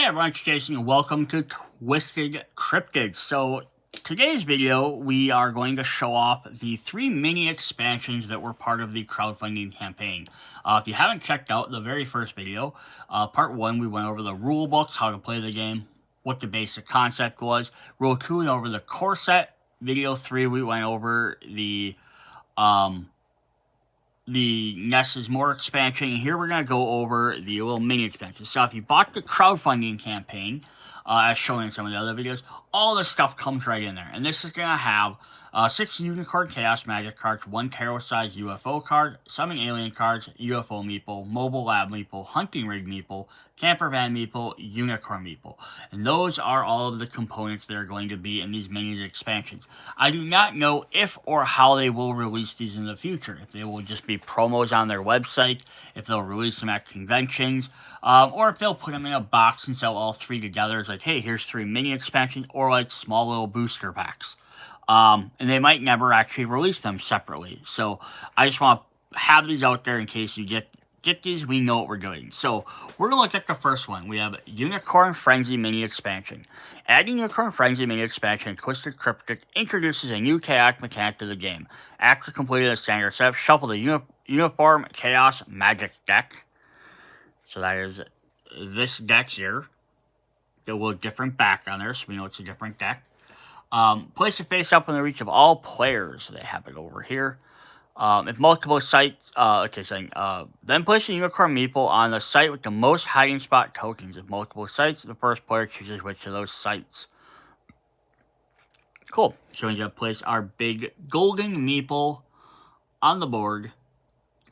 Hey everyone, it's Jason and welcome to Twisted Cryptids. So today's video, we are going to show off the 3 mini expansions that were part of the crowdfunding campaign. If you haven't checked out the very first video, part 1, we went over the rule books, how to play the game, what the basic concept was. Rule 2, we went over the core set. Video 3, we went over the Ness is More expansion, and here we're going to go over the little mini expansion. So if you bought the crowdfunding campaign, as shown in some of the other videos, all this stuff comes right in there. And this is going to have 6 Unicorn Chaos Magic cards, 1 Tarot-sized UFO card, 7 Alien cards, UFO Meeple, Mobile Lab Meeple, Hunting Rig Meeple, Camper Van Meeple, Unicorn Meeple. And those are all of the components that are going to be in these mini expansions. I do not know if or how they will release these in the future. If they will just be promos on their website, if they'll release them at conventions, or if they'll put them in a box and sell all 3 together. It's like, hey, here's 3 mini expansions, or like small little booster packs. And they might never actually release them separately. So I just want to have these out there in case you get these, we know what we're doing. So we're going to look at the first one. We have Unicorn Frenzy Mini Expansion. Adding Unicorn Frenzy Mini Expansion, Twisted Cryptid introduces a new chaotic mechanic to the game. After completing the standard setup, shuffle the Uniform Chaos Magic deck. So that is this deck here. There will be a different back on there, so we know it's a different deck. Place it face up in the reach of all players. They have it over here. If multiple sites, then place a Unicorn Meeple on the site with the most hiding spot tokens. If multiple sites, the first player chooses which of those sites. Cool. So we're going to place our big golden Meeple on the board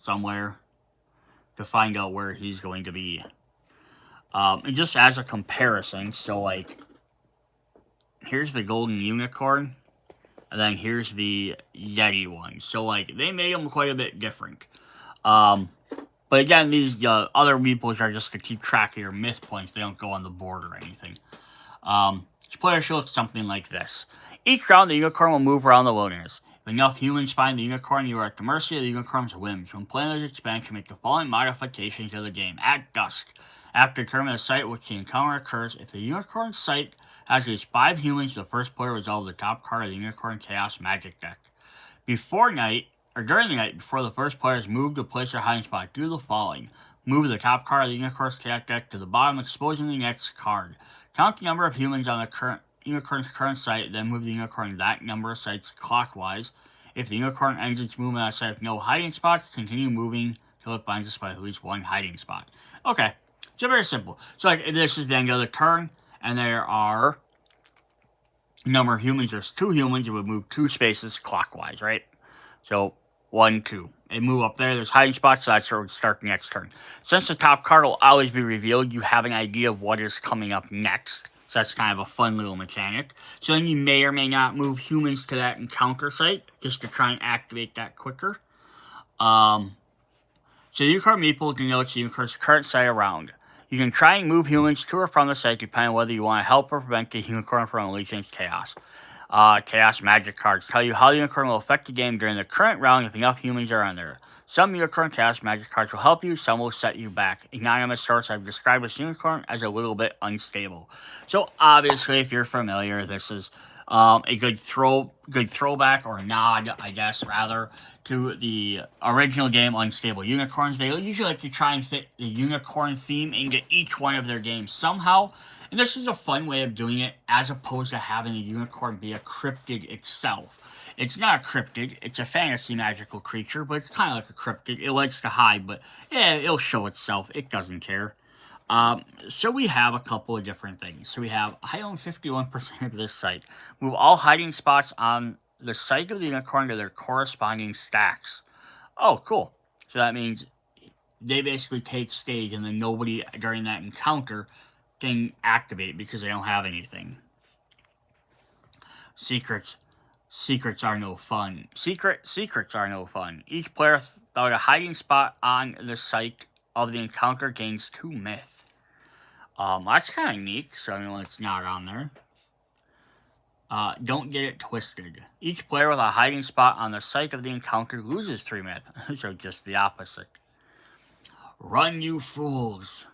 somewhere to find out where he's going to be. And just as a comparison, so like, here's the golden unicorn, and then here's the Yeti one. So like, they made them quite a bit different. But again, these other meeples are just to keep track of your myth points. They don't go on the board or anything. Each player should look something like this. Each round, the unicorn will move around the wilderness. If enough humans find the unicorn, you are at the mercy of the unicorn's whims. When playing this expansion, make the following modifications to the game. At dusk, after determining the site which the encounter occurs, if the unicorn site has at least 5 humans, the first player resolves the top card of the Unicorn Chaos Magic deck. During the night, before the first player is moved to place their hiding spot, do the following. Move the top card of the Unicorn's Chaos deck to the bottom, exposing the next card. Count the number of humans on the Unicorn's current site, then move the Unicorn that number of sites clockwise. If the Unicorn ends its movement on a site with no hiding spots, continue moving till it finds a spot with at least 1 hiding spot. Okay, so very simple. So like, this is the end of the turn, and there are number of humans. There's 2 humans. It would move 2 spaces clockwise, right? So 1, 2. They move up there. There's hiding spots, so that's where we start the next turn. Since the top card will always be revealed, you have an idea of what is coming up next. So that's kind of a fun little mechanic. So then you may or may not move humans to that encounter site just to try and activate that quicker. So the Unicorn Meeple denotes the Unicorn's current site around. You can try and move humans to or from the site depending on whether you want to help or prevent the Unicorn from unleashing its chaos. Chaos Magic cards tell you how the Unicorn will affect the game during the current round if enough humans are on there. Some Unicorn Chaos Magic cards will help you, some will set you back. Anonymous source have described this Unicorn as a little bit unstable. So obviously, if you're familiar, this is a good throwback or nod, I guess, rather, to the original game, Unstable Unicorns. They usually like to try and fit the unicorn theme into each one of their games somehow. And this is a fun way of doing it, as opposed to having a unicorn be a cryptid itself. It's not a cryptid, it's a fantasy magical creature, but it's kind of like a cryptid. It likes to hide, but yeah, it'll show itself. It doesn't care. So we have a couple of different things. So we have, I own 51% of this site. Move all hiding spots on the site of the unicorn to their corresponding stacks. Oh, cool. So that means they basically take stage, and then nobody during that encounter can activate because they don't have anything. Secrets are no fun. Secrets are no fun. Each player without a hiding spot on the site of the encounter gains 2 myth. That's kind of neat, so anyone that's not on there. Don't get it twisted. Each player with a hiding spot on the site of the encounter loses 3 myth. So just the opposite. Run, you fools.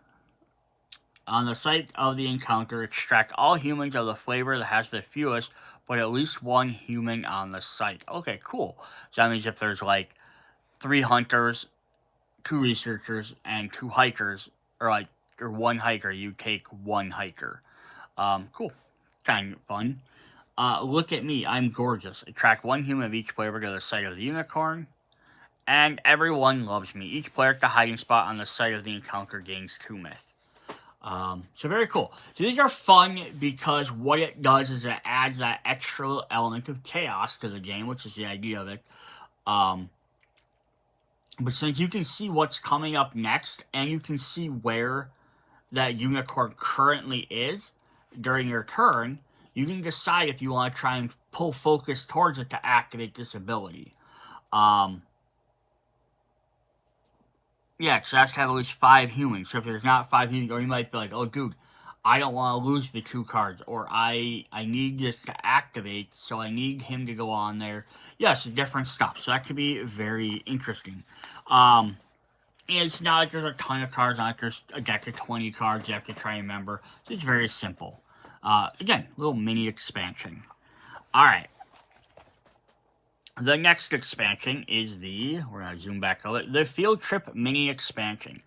On the site of the encounter, extract all humans of the flavor that has the fewest, but at least one human on the site. Okay, cool. So that means if there's like 3 hunters, 2 researchers, and 2 hikers, or one hiker, you take 1 hiker. Cool. Kind of fun. Look at me, I'm gorgeous. Attract 1 human of each flavor to the site of the unicorn. And everyone loves me. Each player at the hiding spot on the site of the encounter gains 2 myth. So very cool. So these are fun because what it does is it adds that extra element of chaos to the game, which is the idea of it. But since you can see what's coming up next, and you can see where that unicorn currently is during your turn, you can decide if you want to try and pull focus towards it to activate this ability. Yeah, because that's to have at least 5 humans. So if there's not 5 humans, or you might be like, oh, dude, I don't want to lose the 2 cards, or I need this to activate, so I need him to go on there. Yes, different stuff. So that could be very interesting. And it's not like there's a ton of cards, not like there's a deck of 20 cards you have to try and remember. It's very simple. Again, little mini expansion. Alright. The next expansion is we're going to zoom back a little, the Field Trip Mini Expansion.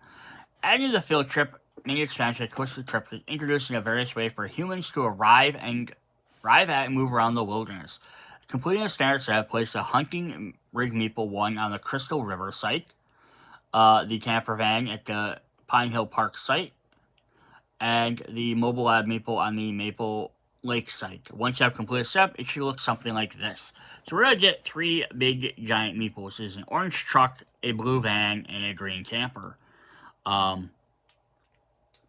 Adding the Field Trip Mini Expansion to Twisted Cryptids, introducing a various way for humans to arrive at and move around the wilderness. Completing a standard set, place a Hunting Rig Meeple 1 on the Crystal River site, the Camper Van at the Pine Hill Park site, and the Mobile Lab Meeple on the Maple Lake site. Once you have completed a step, it should look something like this. So we're going to get 3 big giant meeples. There's an orange truck, a blue van, and a green camper.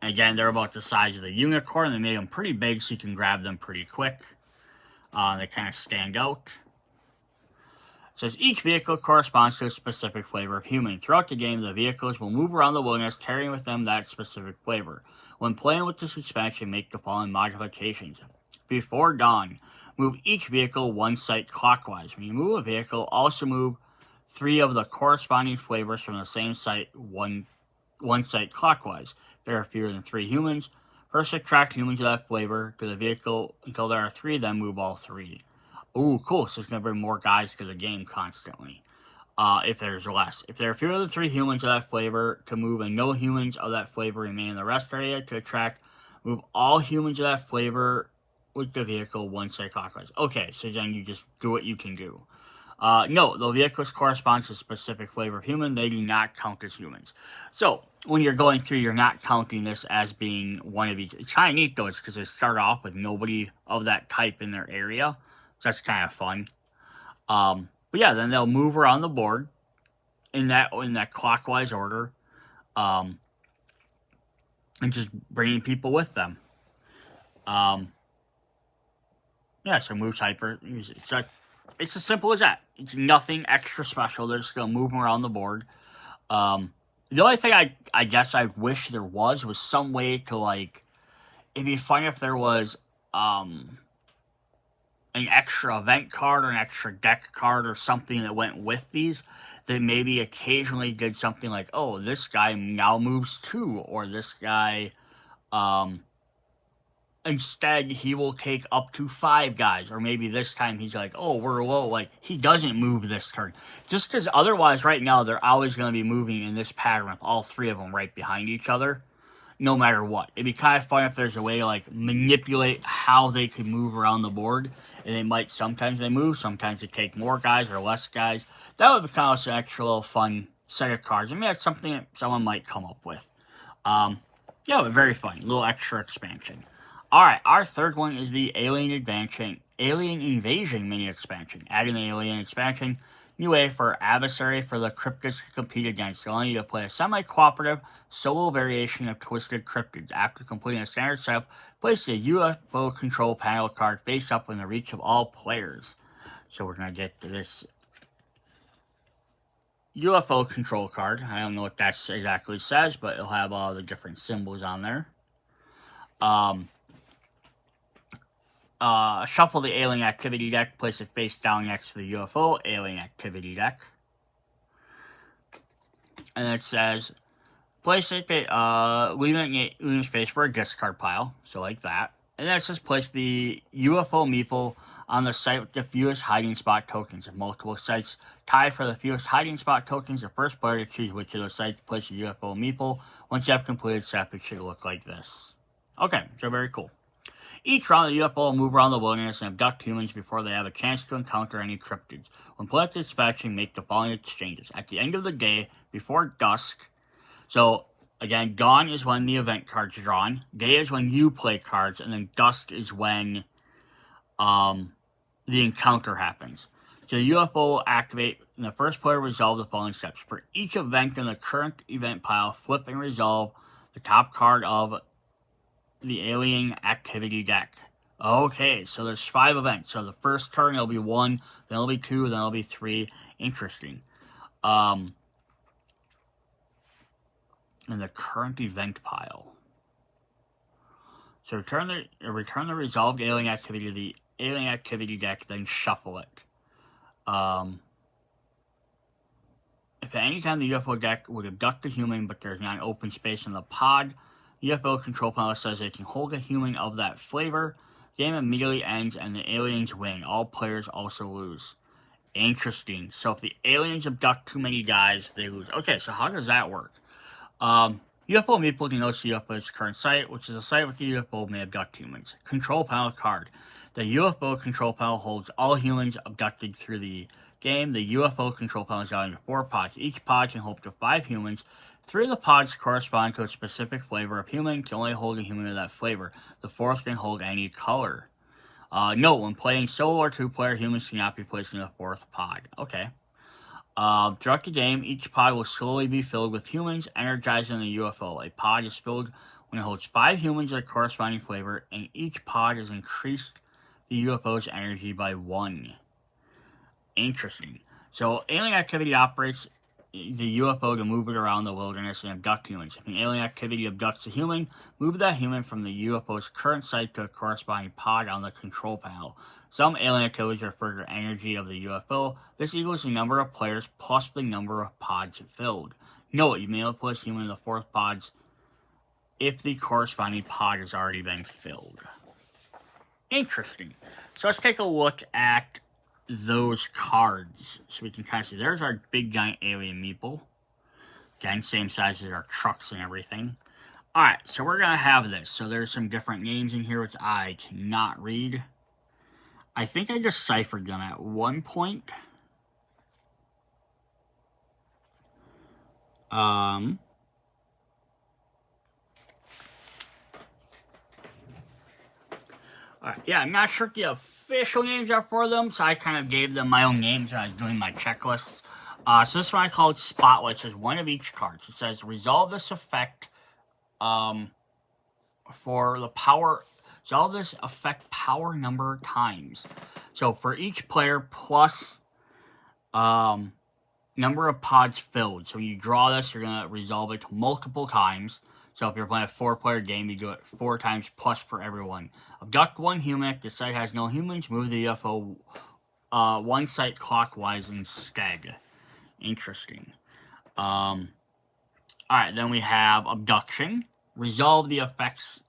Again, they're about the size of the unicorn. They made them pretty big so you can grab them pretty quick. They kind of stand out. It says each vehicle corresponds to a specific flavor of human. Throughout the game, the vehicles will move around the wilderness carrying with them that specific flavor. When playing with this expansion, make the following modifications. Before dawn, move each vehicle 1 site clockwise. When you move a vehicle, also move 3 of the corresponding flavors from the same site one site clockwise. There are fewer than 3 humans. First attract humans of that flavor to the vehicle until there are 3, then move all 3. Ooh, cool. So it's going to bring more guys to the game constantly. If there's less. If there are fewer than 3 humans of that flavor to move and no humans of that flavor remain in the rest area to attract, move all humans of that flavor with the vehicle 1 side clockwise. Okay, so then you just do what you can do. No, the vehicles correspond to a specific flavor of human. They do not count as humans. So, when you're going through, you're not counting this as being one of each. It's kind of neat, though, it's because they start off with nobody of that type in their area. So that's kind of fun. But yeah, then they'll move around the board in that clockwise order, and just bringing people with them. Yeah, so moves hyper. It's as simple as that. It's nothing extra special. They're just gonna move them around the board. The only thing I guess I wish there was some way to, like, it'd be fun if there was an extra event card or an extra deck card or something that went with these that maybe occasionally did something like, oh, this guy now moves 2, or this guy, instead he will take up to 5 guys, or maybe this time he's like, oh, we're low, like, he doesn't move this turn. Just because otherwise right now they're always going to be moving in this pattern with all 3 of them right behind each other. No matter what. It'd be kind of fun if there's a way to, like, manipulate how they could move around the board. And they might, sometimes they move, sometimes they take more guys or less guys. That would be kind of an extra little fun set of cards. I mean, that's something that someone might come up with. Yeah, but very fun. A little extra expansion. Alright, our third one is the Alien Invasion mini expansion. Adding the Alien expansion, new way for adversary for the Cryptids to compete against, allowing you to play a semi-cooperative solo variation of Twisted Cryptids. After completing a standard setup, place the UFO control panel card face up in the reach of all players. So we're going to get to this UFO control card. I don't know what that exactly says, but it'll have all the different symbols on there. Shuffle the Alien Activity deck, place it face down next to the UFO Alien Activity deck. And it says, Place it, leaving space for a discard pile, so like that. And then it says place the UFO meeple on the site with the fewest hiding spot tokens. If multiple sites tie for the fewest hiding spot tokens, the first player to choose which of those sites to place a UFO meeple. Once you have completed step, it should look like this. Okay, so very cool. Each round, the UFO will move around the wilderness and abduct humans before they have a chance to encounter any cryptids. When put at dispatching, make the following exchanges. At the end of the day, before dusk, so again, dawn is when the event cards are drawn, day is when you play cards, and then dusk is when the encounter happens. So the UFO will activate, and the first player resolve the following steps. For each event in the current event pile, flip and resolve the top card of the alien activity deck. Okay, so there's 5 events. So the first turn it'll be 1, then it'll be 2, then it'll be 3. Interesting. In the current event pile. So return the resolved alien activity to the alien activity deck, then shuffle it. If at any time the UFO deck would abduct a human, but there's not an open space in the pod, UFO control panel says they can hold a human of that flavor. The game immediately ends and the aliens win. All players also lose. Interesting. So if the aliens abduct too many guys, they lose. Okay, so how does that work? UFO meeple denotes the UFO's current site, which is a site where the UFO may abduct humans. Control panel card. The UFO control panel holds all humans abducted through the game. The UFO control panel is divided into 4 pods. Each pod can hold up to 5 humans. 3 of the pods correspond to a specific flavor of human, can only hold a human of that flavor. The 4th can hold any color. Note, when playing solo or 2-player, humans cannot be placed in the 4th pod. Okay. Throughout the game, each pod will slowly be filled with humans, energizing the UFO. A pod is filled when it holds 5 humans of a corresponding flavor, and each pod has increased the UFO's energy by 1. Interesting. So, alien activity operates the UFO to move it around the wilderness and abduct humans. If an alien activity abducts a human, move that human from the UFO's current site to a corresponding pod on the control panel. Some alien activities refer to the energy of the UFO. This equals the number of players plus the number of pods filled. Note, you may only place human in the 4th pods if the corresponding pod has already been filled. Interesting. So let's take a look at those cards so we can kind of see. There's our big giant alien meeple. Again, same size as our trucks and everything. Alright, so we're gonna have this. So there's some different names in here which I cannot read. I think I deciphered them at one point. Yeah, I'm not sure what the official names are for them, so I kind of gave them my own names when I was doing my checklists. So this one I called Spotlight. It says one of each card. It says resolve this effect for the power. Resolve this effect power number of times. So for each player plus number of pods filled. So when you draw this, you're going to resolve it multiple times. So if you're playing a 4-player game, you do it 4 times plus for everyone. Abduct 1 human. If the site has no humans, move the UFO 1 site clockwise instead. Interesting. Alright, then we have abduction. Resolve the effects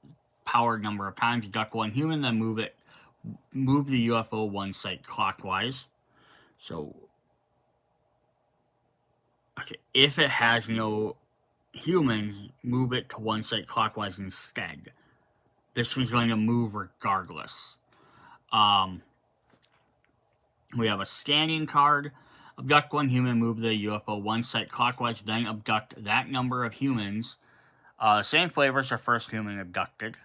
powered number of times. Abduct 1 human, then move the UFO 1 site clockwise. So, okay, if it has no humans, move it to 1 site clockwise instead. This one's going to move regardless. We have a scanning card. Abduct 1 human, move the UFO 1 site clockwise, then abduct that number of humans. Same flavors are first human abducted.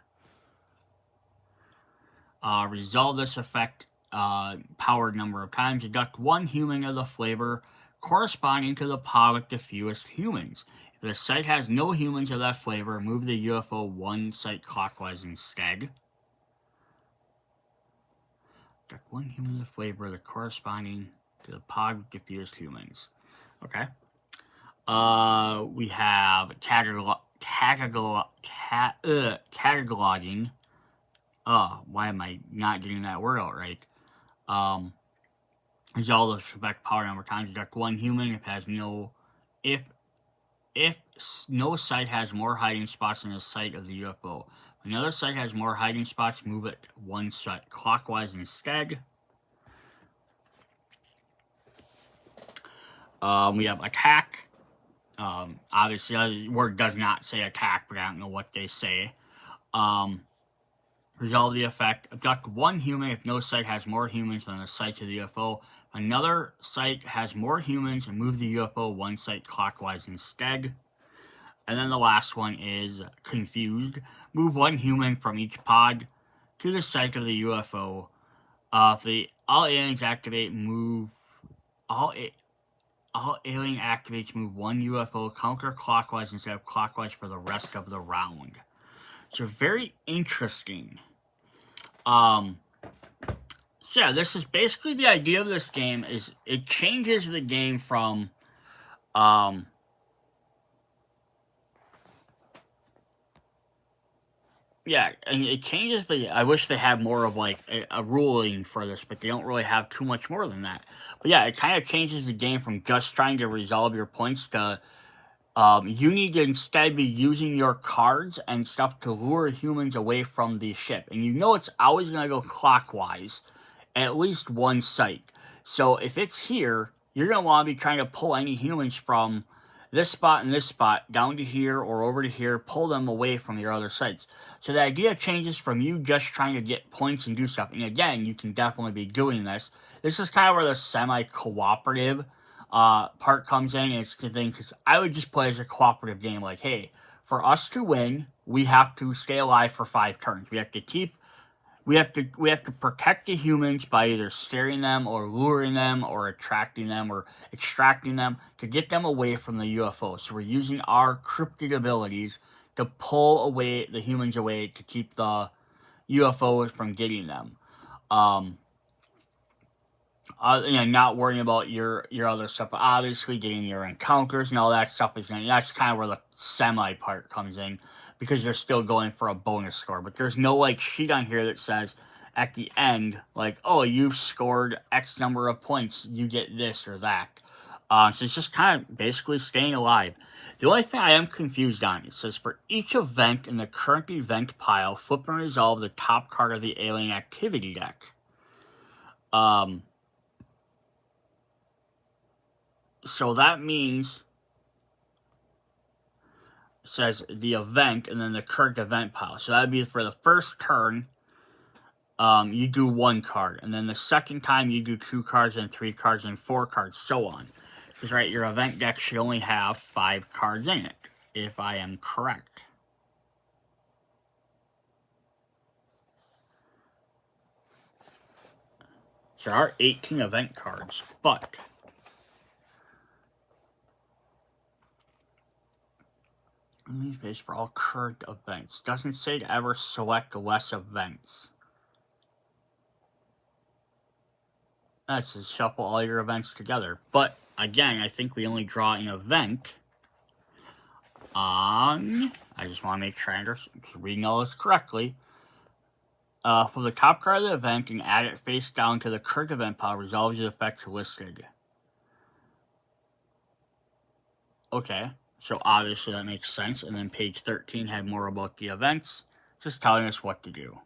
Resolve this effect powered number of times. Abduct 1 human of the flavor corresponding to the pod with the fewest humans. If the site has no humans of that flavor, move the UFO 1 site clockwise instead. Abduct 1 human of the flavor corresponding to the pod with the fewest humans. Okay. We have cataloging. Why am I not getting that word out right? Resolve the effect power number of times. Abduct 1 human if if no site has more hiding spots than the site of the UFO. Another site has more hiding spots, move it one site clockwise instead. We have attack. Obviously, the word does not say attack, but I don't know what they say. Resolve the effect. Abduct one human if no site has more humans than the site of the UFO. Another site has more humans and move the UFO one site clockwise instead. And then the last one is confused. Move one human from each pod to the site of the UFO. If all aliens activate, move all alien activates move one UFO counterclockwise instead of clockwise for the rest of the round. So very interesting. So yeah, this is basically the idea of this game. Is it changes the game from yeah, and it changes the. I wish they had more of like a ruling for this, but they don't really have too much more than that. But yeah, it kind of changes the game from just trying to resolve your points to you need to instead be using your cards and stuff to lure humans away from the ship. And you know it's always going to go clockwise, at least one site. So if it's here, you're going to want to be trying to pull any humans from this spot and this spot down to here or over to here, pull them away from your other sites. So the idea changes from you just trying to get points and do stuff. And again, you can definitely be doing this. This is kind of where the semi-cooperative part comes in, and it's the thing, because I would just play as a cooperative game, like, hey, for us to win, we have to stay alive for 5 turns. We have to protect the humans by either scaring them or luring them or attracting them or extracting them to get them away from the UFO. So we're using our cryptid abilities to pull away the humans away to keep the UFOs from getting them. Not worrying about your other stuff, but obviously getting your encounters and all that stuff that's kind of where the semi part comes in, because you're still going for a bonus score. But there's no like sheet on here that says at the end like, oh, you've scored X number of points, you get this or that. So it's just kind of basically staying alive. The only thing I am confused on, it says for each event in the current event pile, flip and resolve the top card of the alien activity deck. So that means it says the event and then the current event pile. So that would be for the first turn, you do 1 card. And then the second time you do 2 cards and 3 cards and 4 cards, so on. Because, right, your event deck should only have 5 cards in it, if I am correct. There are 18 event cards, but based for all current events. Doesn't say to ever select less events. That says shuffle all your events together. But again, I think we only draw an event on. I just want to make sure I'm reading all this correctly. For the top card of the event and add it face down to the current event pile, resolves the effects listed. Okay. So obviously that makes sense. And then page 13 had more about the events, just telling us what to do.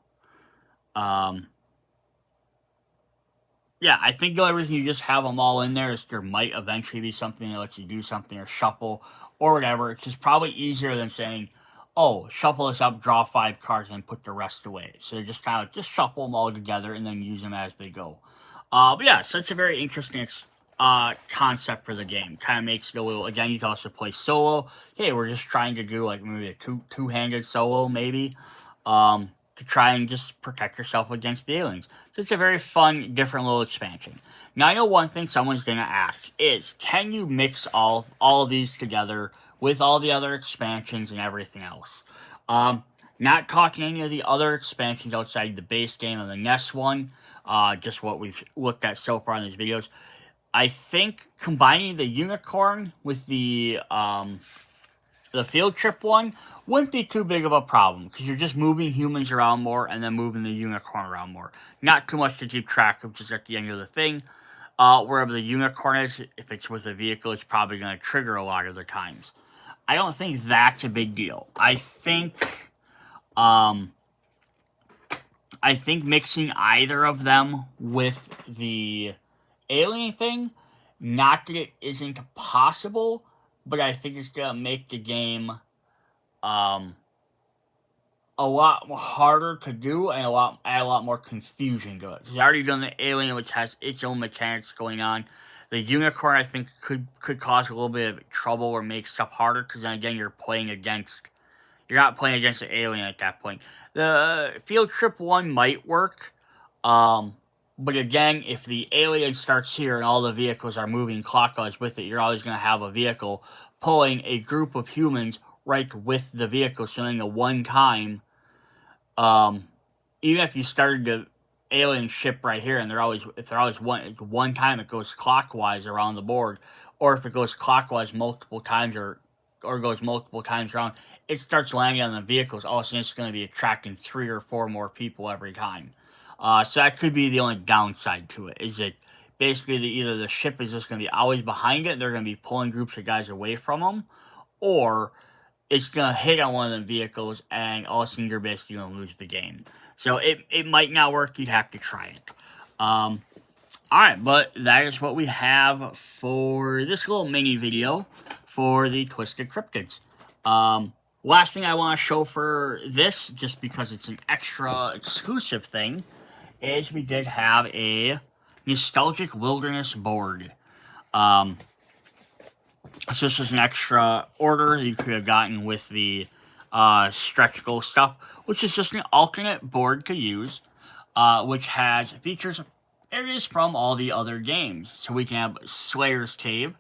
Yeah, I think the only reason you just have them all in there is there might eventually be something that lets you do something or shuffle or whatever. It's just probably easier than saying, oh, shuffle this up, draw 5 cards, and put the rest away. So they just kind of just shuffle them all together and then use them as they go. But yeah, such a very interesting concept for the game. Kind of makes it a little, again, you can also play solo. Hey, we're just trying to do like maybe a two-handed solo maybe, to try and just protect yourself against the aliens. So it's a very fun, different little expansion. Now, I know one thing someone's going to ask is, can you mix all of these together with all the other expansions and everything else? Not talking any of the other expansions outside the base game and the NES one, just what we've looked at so far in these videos. I think combining the unicorn with the field trip one wouldn't be too big of a problem, because you're just moving humans around more and then moving the unicorn around more. Not too much to keep track of, just at the end of the thing. Wherever the unicorn is, if it's with a vehicle, it's probably going to trigger a lot of the times. I don't think that's a big deal. I think mixing either of them with the alien thing, not that it isn't possible, but I think it's gonna make the game a lot harder to do and add a lot more confusion to it. He's already done the alien, which has its own mechanics going on. The unicorn, I think, could cause a little bit of trouble or make stuff harder, because then again, you're not playing against the alien at that point. The field trip one might work, but again, if the alien starts here and all the vehicles are moving clockwise with it, you're always going to have a vehicle pulling a group of humans right with the vehicle. So in the one time, even if you started the alien ship right here, and if they're always one time, it goes clockwise around the board, or if it goes clockwise multiple times, or goes multiple times around, it starts landing on the vehicles. All of a sudden, it's going to be attracting 3 or 4 more people every time. So that could be the only downside to it, is that basically either the ship is just going to be always behind it, they're going to be pulling groups of guys away from them, or it's going to hit on one of the vehicles, and all of a sudden you're basically going to lose the game. So it might not work. You'd have to try it. Alright, but that is what we have for this little mini video for the Twisted Cryptids. Last thing I want to show for this, just because it's an extra exclusive thing, is we did have a Nostalgic Wilderness board. So this is an extra order you could have gotten with the stretch goal stuff, which is just an alternate board to use, which has features areas from all the other games. So we can have Slayer's Cave,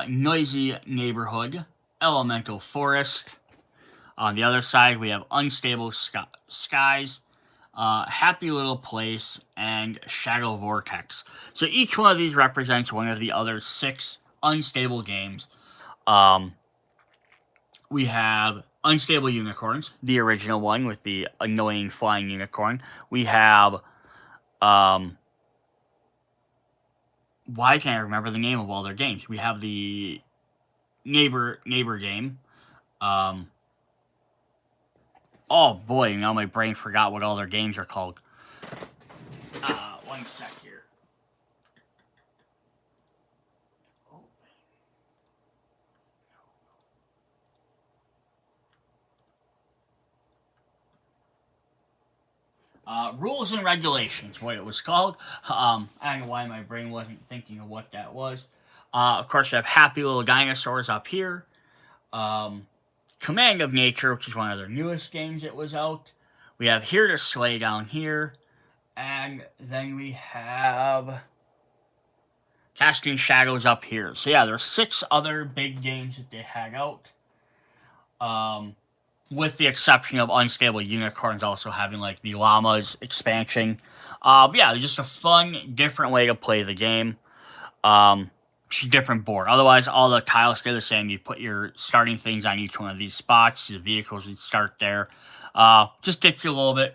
Noisy Neighborhood, Elemental Forest. On the other side, we have Unstable Skies, Happy Little Place, and Shadow Vortex. So each one of these represents one of the other 6 unstable games. We have Unstable Unicorns, the original one with the annoying flying unicorn. We have, why can't I remember the name of all their games? We have the neighbor game. Oh boy, now my brain forgot what all their games are called. One sec here. Rules and Regulations, what it was called. I don't know why my brain wasn't thinking of what that was. Of course, we have Happy Little Dinosaurs up here. Command of Nature, which is one of their newest games that was out. We have Here to Slay down here. And then we have Casting Shadows up here. So yeah, there's 6 other big games that they had out. With the exception of Unstable Unicorns also having like the Llamas expansion. Yeah, just a fun, different way to play the game. It's a different board. Otherwise, all the tiles stay the same. You put your starting things on each one of these spots. The vehicles would start there. Just gets you a little bit,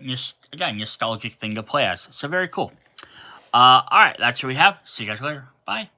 again, nostalgic thing to play as. So very cool. Alright, that's what we have. See you guys later. Bye.